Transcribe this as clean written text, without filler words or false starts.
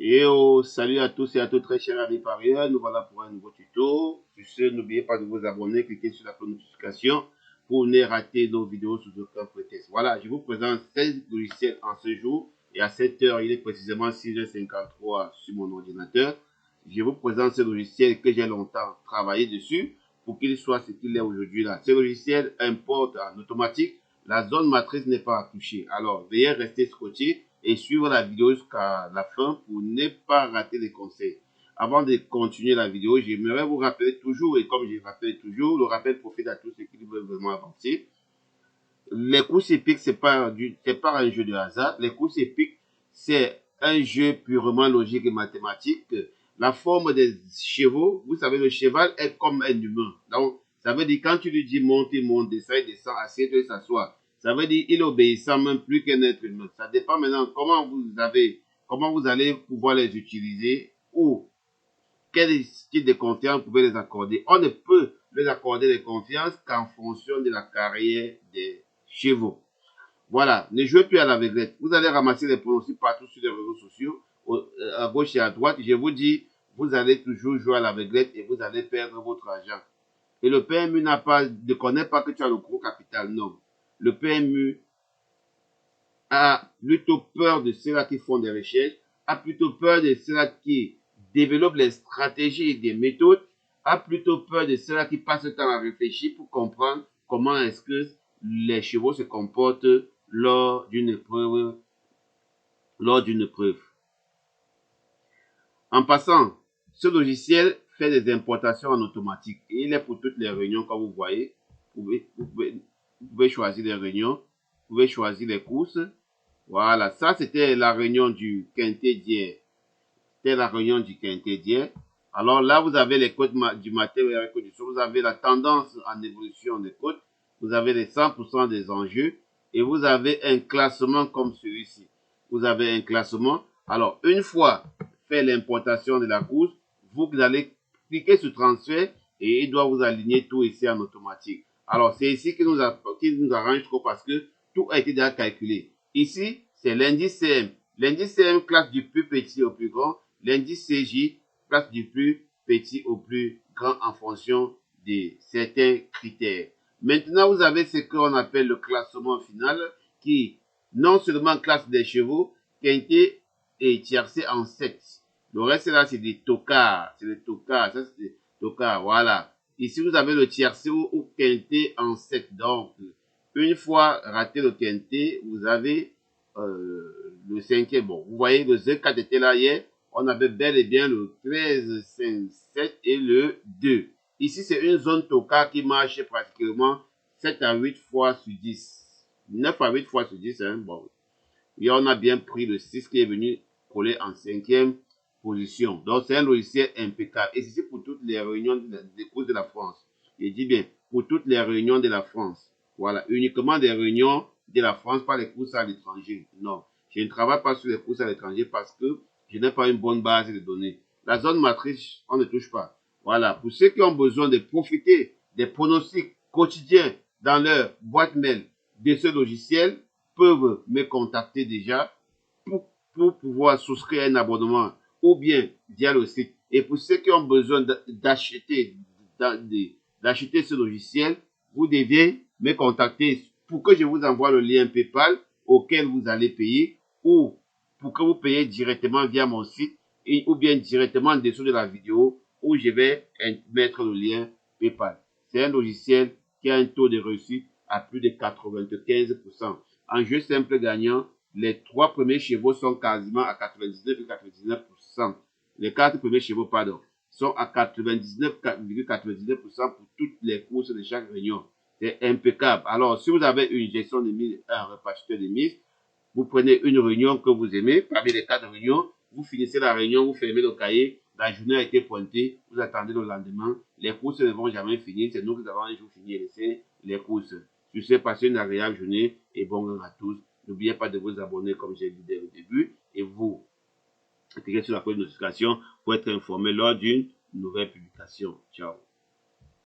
Et salut à tous et à toutes, très chers amis parieurs. Nous voilà pour un nouveau tuto. Sur ce, n'oubliez pas de vous abonner, cliquez sur la cloche de notification pour ne rater nos vidéos sous aucun prétexte. Voilà, je vous présente 16 logiciels en ce jour. Et à 7 heures, il est précisément 6h53 sur mon ordinateur. Je vous présente ce logiciel que j'ai longtemps travaillé dessus pour qu'il soit ce qu'il est aujourd'hui là. Ce logiciel importe en automatique. La zone matrice n'est pas touchée. Alors, veuillez rester scotché et suivre la vidéo jusqu'à la fin pour ne pas rater les conseils. Avant de continuer la vidéo, j'aimerais vous rappeler toujours, et comme je rappelle toujours, le rappel profite à tous ceux qui veulent vraiment avancer. Les courses épiques, c'est pas un jeu de hasard. Les courses épiques, c'est un jeu purement logique et mathématique. La forme des chevaux, vous savez, le cheval est comme un humain. Donc, ça veut dire quand tu lui dis monte, il monte, descend, il descend, assieds-toi, il s'assoit. Ça veut dire il obéissant même plus qu'un être humain. Ça dépend maintenant comment vous allez pouvoir les utiliser ou quel type de confiance vous pouvez les accorder. On ne peut les accorder de confiance qu'en fonction de la carrière des chevaux. Voilà, ne jouez plus à l'aveuglette. Vous allez ramasser les pronostics partout sur les réseaux sociaux, à gauche et à droite. Je vous dis, vous allez toujours jouer à l'aveuglette et vous allez perdre votre argent. Et le PMU ne connaît pas que tu as le gros capital, non. Le PMU a plutôt peur de ceux-là qui font des recherches, a plutôt peur de ceux-là qui développent les stratégies et des méthodes, a plutôt peur de ceux-là qui passent le temps à réfléchir pour comprendre comment est-ce que les chevaux se comportent lors d'une épreuve. En passant, ce logiciel fait des importations en automatique et il est pour toutes les réunions comme vous voyez. Vous pouvez choisir les réunions, vous pouvez choisir les courses. Voilà, ça c'était la réunion du quintet d'hier. C'était la réunion du quintet d'hier. Alors là, vous avez les codes du matin et les codes du soir. Vous avez la tendance en évolution des codes. Vous avez les 100% des enjeux. Et vous avez un classement comme celui-ci. Vous avez un classement. Alors, une fois fait l'importation de la course, vous allez cliquer sur transfert et il doit vous aligner tout ici en automatique. Alors, c'est ici qui nous arrange trop parce que tout a été déjà calculé. Ici, c'est l'indice CM. L'indice CM classe du plus petit au plus grand. L'indice CJ classe du plus petit au plus grand en fonction de certains critères. Maintenant, vous avez ce qu'on appelle le classement final qui non seulement classe des chevaux, quintet et tiercé en 7. Le reste là, c'est des tocards. C'est des tocards. Ça, c'est des tocards. Voilà. Ici, vous avez le tiercé ou quintet en 7. Donc, une fois raté le quintet, vous avez le cinquième. Bon, vous voyez, le Z4 était là hier. On avait bel et bien le 13, 5, 7 et le 2. Ici, c'est une zone tocard qui marche pratiquement 7 à 8 fois sur 10. 9 à 8 fois sur 10, hein, bon. Et on a bien pris le 6 qui est venu coller en cinquième position. Donc, c'est un logiciel impeccable. Et c'est pour toutes les réunions des courses de la France. Je dis bien, pour toutes les réunions de la France. Voilà, uniquement des réunions de la France, pas les courses à l'étranger. Non, je ne travaille pas sur les courses à l'étranger parce que je n'ai pas une bonne base de données. La zone matrice, on ne touche pas. Voilà, pour ceux qui ont besoin de profiter des pronostics quotidiens dans leur boîte mail de ce logiciel, peuvent me contacter déjà pour pouvoir souscrire un abonnement ou bien via le site. Et pour ceux qui ont besoin d'acheter ce logiciel, vous devez me contacter pour que je vous envoie le lien PayPal auquel vous allez payer ou pour que vous payiez directement via mon site ou bien directement en dessous de la vidéo où je vais mettre le lien PayPal. C'est un logiciel qui a un taux de réussite à plus de 95%. En jeu simple gagnant, les 3 premiers chevaux sont quasiment à 99,99%. Les 4 premiers chevaux, pardon, sont à 99,99% pour toutes les courses de chaque réunion. C'est impeccable. Alors, si vous avez une gestion de mise, un répartiteur de mise, vous prenez une réunion que vous aimez, parmi les 4 réunions, vous finissez la réunion, vous fermez le cahier, la journée a été pointée, vous attendez le lendemain, les courses ne vont jamais finir, c'est nous qui avons un jour fini et laisser les courses. Je sais, passez une agréable journée et bon gain à tous. N'oubliez pas de vous abonner comme j'ai dit dès le début et vous cliquez sur la cloche de notification pour être informé lors d'une nouvelle publication. Ciao.